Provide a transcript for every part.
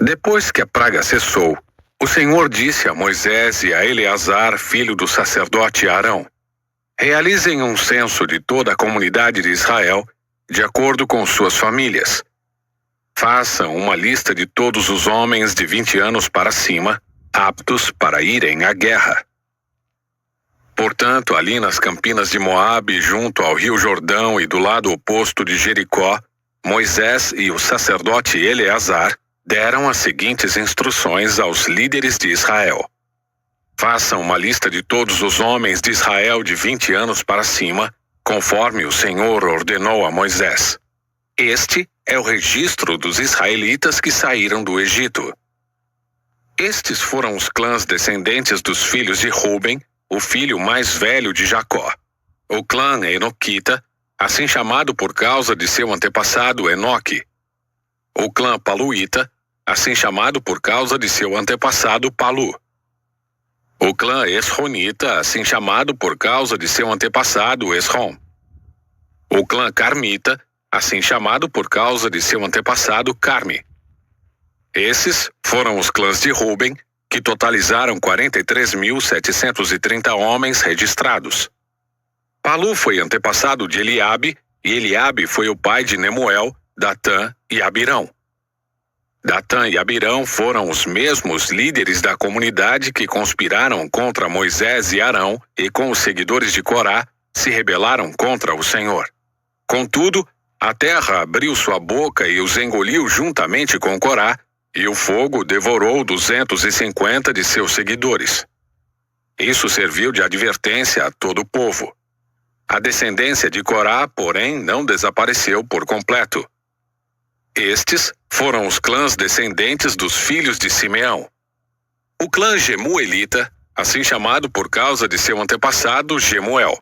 Depois que a praga cessou, o Senhor disse a Moisés e a Eleazar, filho do sacerdote Arão: realizem um censo de toda a comunidade de Israel, de acordo com suas famílias. Façam uma lista de todos os homens de 20 anos para cima, aptos para irem à guerra. Portanto, ali nas campinas de Moabe, junto ao rio Jordão e do lado oposto de Jericó, Moisés e o sacerdote Eleazar deram as seguintes instruções aos líderes de Israel: façam uma lista de todos os homens de Israel de 20 anos para cima, conforme o Senhor ordenou a Moisés. Este é o registro dos israelitas que saíram do Egito. Estes foram os clãs descendentes dos filhos de Ruben, o filho mais velho de Jacó. O clã Enoquita, assim chamado por causa de seu antepassado Enoque. O clã Paluíta, assim chamado por causa de seu antepassado Palu. O clã Esronita, assim chamado por causa de seu antepassado Esrom. O clã Carmita, assim chamado por causa de seu antepassado Carme. Esses foram os clãs de Ruben, que totalizaram 43.730 homens registrados. Palu foi antepassado de Eliabe, e Eliabe foi o pai de Nemuel, Datã e Abirão. Datã e Abirão foram os mesmos líderes da comunidade que conspiraram contra Moisés e Arão e, com os seguidores de Corá, se rebelaram contra o Senhor. Contudo, a terra abriu sua boca e os engoliu juntamente com Corá, e o fogo devorou 250 de seus seguidores. Isso serviu de advertência a todo o povo. A descendência de Corá, porém, não desapareceu por completo. Estes foram os clãs descendentes dos filhos de Simeão. O clã Gemuelita, assim chamado por causa de seu antepassado Gemuel.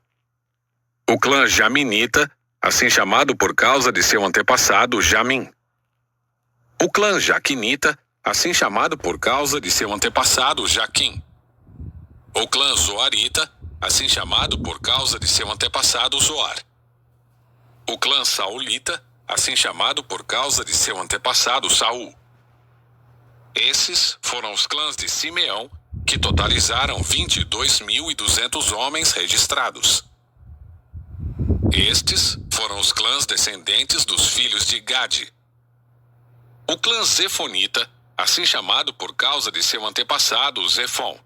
O clã Jaminita, assim chamado por causa de seu antepassado Jamim. O clã Jaquinita, assim chamado por causa de seu antepassado Jaquim. O clã Zoarita, assim chamado por causa de seu antepassado Zoar. O clã Saulita, assim chamado por causa de seu antepassado Saul. Esses foram os clãs de Simeão, que totalizaram 22.200 homens registrados. Estes foram os clãs descendentes dos filhos de Gade. O clã Zefonita, assim chamado por causa de seu antepassado Zefon.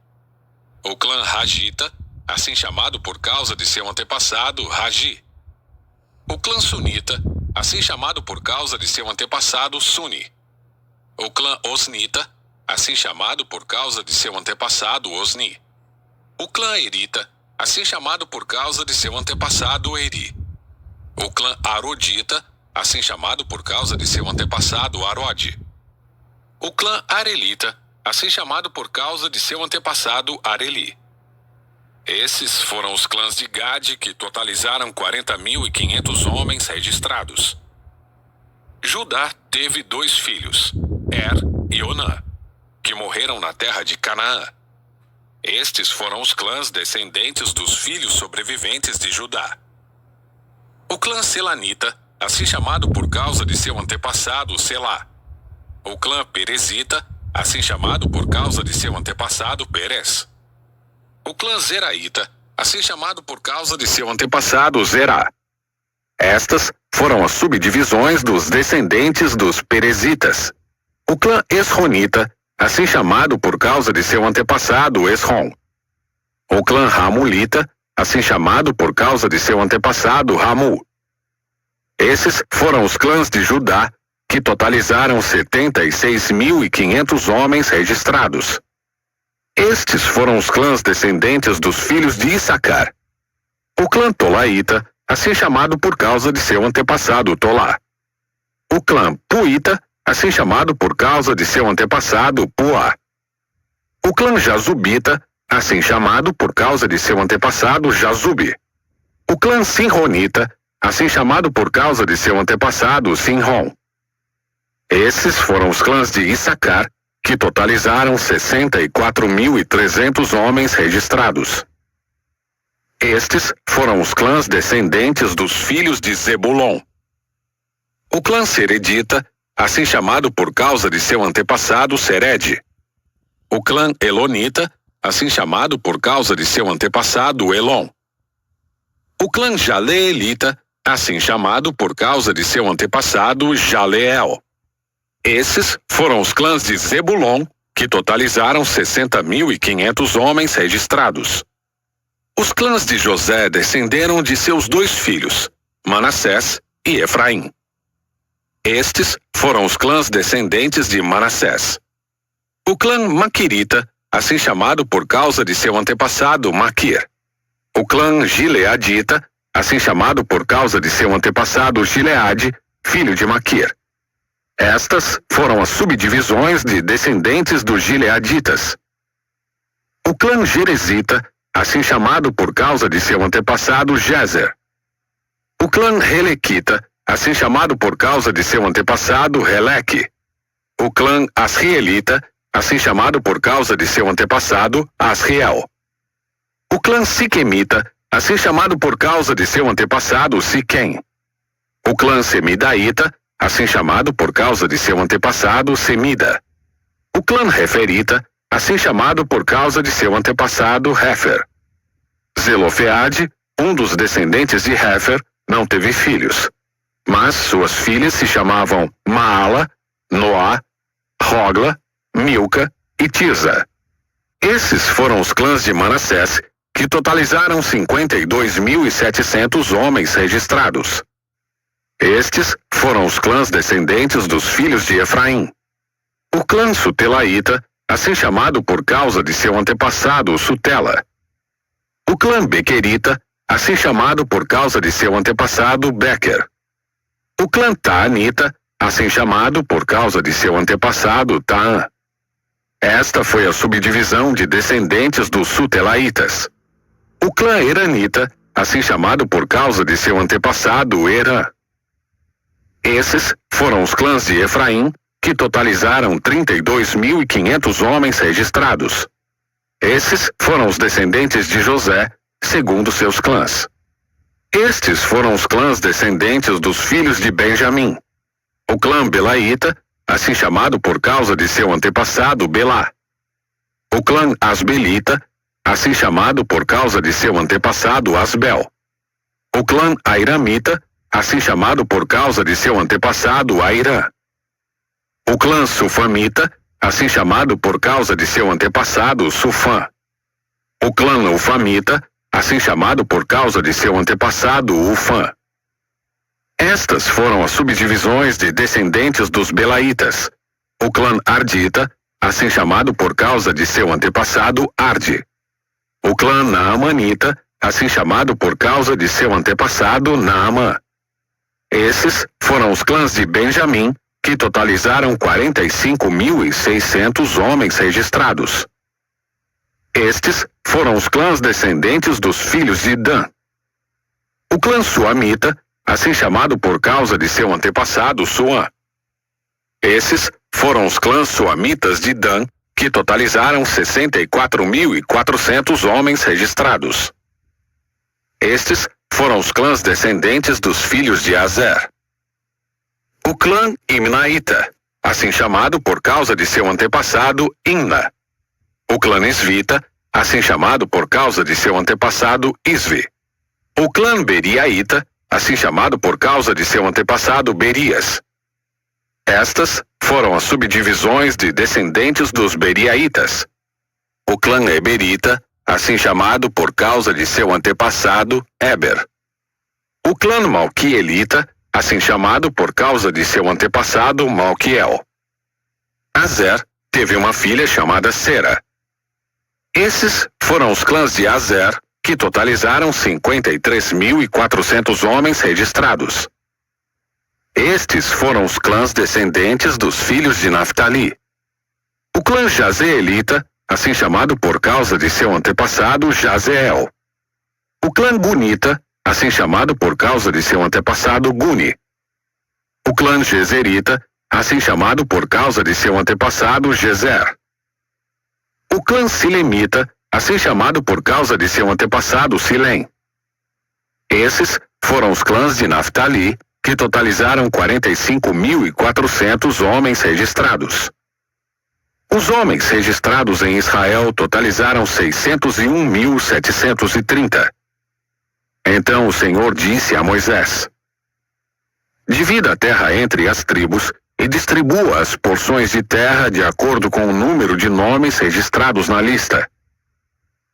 O clã Ragita, assim chamado por causa de seu antepassado Ragi. O clã Sunita, assim chamado por causa de seu antepassado Suni. O clã Osnita, assim chamado por causa de seu antepassado Osni. O clã Erita, assim chamado por causa de seu antepassado Eri. O clã Arodita, assim chamado por causa de seu antepassado Arode. O clã Arelita, assim chamado por causa de seu antepassado Areli. Esses foram os clãs de Gade, que totalizaram 40.500 homens registrados. Judá teve 2 filhos, Er e Onã, que morreram na terra de Canaã. Estes foram os clãs descendentes dos filhos sobreviventes de Judá. O clã Selanita, assim chamado por causa de seu antepassado Selá. O clã Perezita, assim chamado por causa de seu antepassado Perez. O clã Zeraíta, assim chamado por causa de seu antepassado Zerá. Estas foram as subdivisões dos descendentes dos Perezitas. O clã Esronita, assim chamado por causa de seu antepassado Esrom. O clã Ramulita, assim chamado por causa de seu antepassado Ramu. Esses foram os clãs de Judá, que totalizaram 76.500 homens registrados. Estes foram os clãs descendentes dos filhos de Issacar. O clã Tolaíta, assim chamado por causa de seu antepassado Tolá. O clã Puíta, assim chamado por causa de seu antepassado Puá. O clã Jazubita, assim chamado por causa de seu antepassado Jazubi. O clã Sinronita, assim chamado por causa de seu antepassado Sinrom. Esses foram os clãs de Issacar, que totalizaram 64.300 homens registrados. Estes foram os clãs descendentes dos filhos de Zebulon. O clã Seredita, assim chamado por causa de seu antepassado Sered. O clã Elonita, assim chamado por causa de seu antepassado Elon. O clã Jaleelita, assim chamado por causa de seu antepassado Jaleel. Esses foram os clãs de Zebulon, que totalizaram 60.500 homens registrados. Os clãs de José descenderam de seus dois filhos, Manassés e Efraim. Estes foram os clãs descendentes de Manassés. O clã Maquirita, assim chamado por causa de seu antepassado Maquir. O clã Gileadita, assim chamado por causa de seu antepassado Gileade, filho de Maquir. Estas foram as subdivisões de descendentes dos Gileaditas. O clã Gerezita, assim chamado por causa de seu antepassado Jezer. O clã Helequita, assim chamado por causa de seu antepassado Heleque. O clã Asrielita, assim chamado por causa de seu antepassado Asriel. O clã Siquemita, assim chamado por causa de seu antepassado Siquém. O clã Semidaíta, assim chamado por causa de seu antepassado Semida. O clã Referita, assim chamado por causa de seu antepassado Hefer. Zelofeade, um dos descendentes de Hefer, não teve filhos, mas suas filhas se chamavam Maala, Noá, Rogla, Milca e Tirza. Esses foram os clãs de Manassés, que totalizaram 52.700 homens registrados. Estes foram os clãs descendentes dos filhos de Efraim. O clã Sutelaíta, assim chamado por causa de seu antepassado Sutela. O clã Bequerita, assim chamado por causa de seu antepassado Bequer. O clã Taanita, assim chamado por causa de seu antepassado Taã. Esta foi a subdivisão de descendentes dos Sutelaitas. O clã Eranita, assim chamado por causa de seu antepassado Erã. Esses foram os clãs de Efraim, que totalizaram 32.500 homens registrados. Esses foram os descendentes de José, segundo seus clãs. Estes foram os clãs descendentes dos filhos de Benjamim. O clã Belaíta, assim chamado por causa de seu antepassado Belá. O clã Asbelita, assim chamado por causa de seu antepassado Asbel. O clã Airamita, assim chamado por causa de seu antepassado Airã. O clã Sufamita, assim chamado por causa de seu antepassado Sufã. O clã Ufamita, assim chamado por causa de seu antepassado Ufã. Estas foram as subdivisões de descendentes dos Belaitas. O clã Ardita, assim chamado por causa de seu antepassado Arde. O clã Naamanita, assim chamado por causa de seu antepassado Naamã. Esses foram os clãs de Benjamim, que totalizaram 45.600 homens registrados. Estes foram os clãs descendentes dos filhos de Dan. O clã Suamita, assim chamado por causa de seu antepassado Suã. Esses foram os clãs suamitas de Dan, que totalizaram 64.400 homens registrados. Estes foram os clãs descendentes dos filhos de Azer. O clã Imnaíta, assim chamado por causa de seu antepassado Imna. O clã Isvita, assim chamado por causa de seu antepassado Isvi. O clã Beriaíta, assim chamado por causa de seu antepassado Berias. Estas foram as subdivisões de descendentes dos Beriaitas. O clã Eberita, assim chamado por causa de seu antepassado Eber. O clã Malquielita, assim chamado por causa de seu antepassado Malquiel. Azer teve uma filha chamada Sera. Esses foram os clãs de Azer, que totalizaram 53.400 homens registrados. Estes foram os clãs descendentes dos filhos de Naftali. O clã Jazeelita, assim chamado por causa de seu antepassado Jazeel. O clã Gunita, assim chamado por causa de seu antepassado Guni. O clã Gezerita, assim chamado por causa de seu antepassado Gezer. O clã Silemita, assim chamado por causa de seu antepassado Silém. Esses foram os clãs de Naftali, que totalizaram 45.400 homens registrados. Os homens registrados em Israel totalizaram 601.730. Então o Senhor disse a Moisés: divida a terra entre as tribos e distribua as porções de terra de acordo com o número de nomes registrados na lista.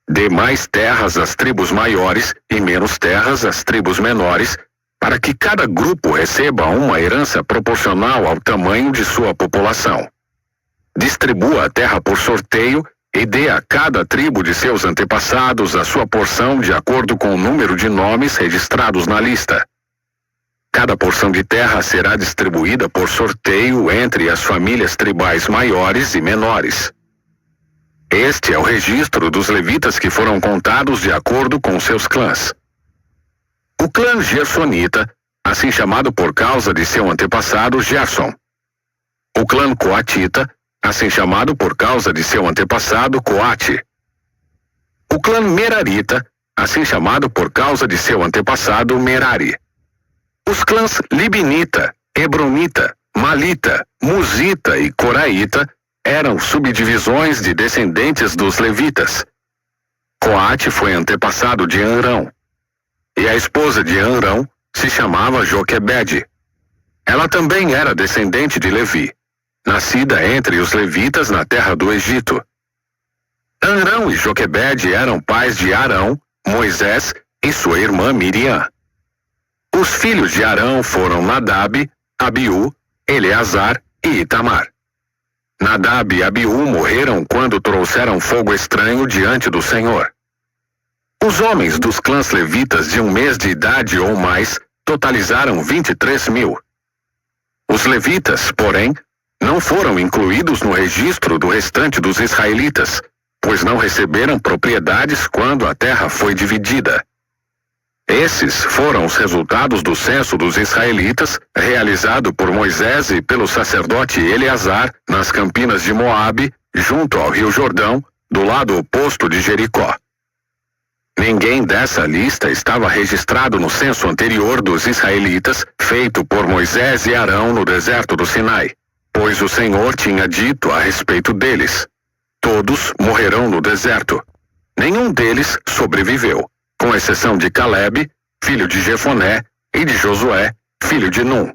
Dê mais terras às tribos maiores e menos terras às tribos menores, para que cada grupo receba uma herança proporcional ao tamanho de sua população. Distribua a terra por sorteio e dê a cada tribo de seus antepassados a sua porção de acordo com o número de nomes registrados na lista. Cada porção de terra será distribuída por sorteio entre as famílias tribais maiores e menores. Este é o registro dos levitas que foram contados de acordo com seus clãs. O clã Gersonita, assim chamado por causa de seu antepassado Gerson. O clã Coatita, assim chamado por causa de seu antepassado Coate. O clã Merarita, assim chamado por causa de seu antepassado Merari. Os clãs Libinita, Hebronita, Malita, Musita e Coraíta eram subdivisões de descendentes dos levitas. Coate foi antepassado de Anrão, e a esposa de Anrão se chamava Joquebede. Ela também era descendente de Levi, nascida entre os levitas na terra do Egito. Anrão e Joquebede eram pais de Arão, Moisés e sua irmã Miriam. Os filhos de Arão foram Nadab, Abiú, Eleazar e Itamar. Nadab e Abiú morreram quando trouxeram fogo estranho diante do Senhor. Os homens dos clãs levitas de um mês de idade ou mais totalizaram 23.000. Os levitas, porém, não foram incluídos no registro do restante dos israelitas, pois não receberam propriedades quando a terra foi dividida. Esses foram os resultados do censo dos israelitas, realizado por Moisés e pelo sacerdote Eleazar nas campinas de Moabe, junto ao rio Jordão, do lado oposto de Jericó. Ninguém dessa lista estava registrado no censo anterior dos israelitas, feito por Moisés e Arão no deserto do Sinai, pois o Senhor tinha dito a respeito deles: todos morrerão no deserto. Nenhum deles sobreviveu, com exceção de Caleb, filho de Jefoné, e de Josué, filho de Num.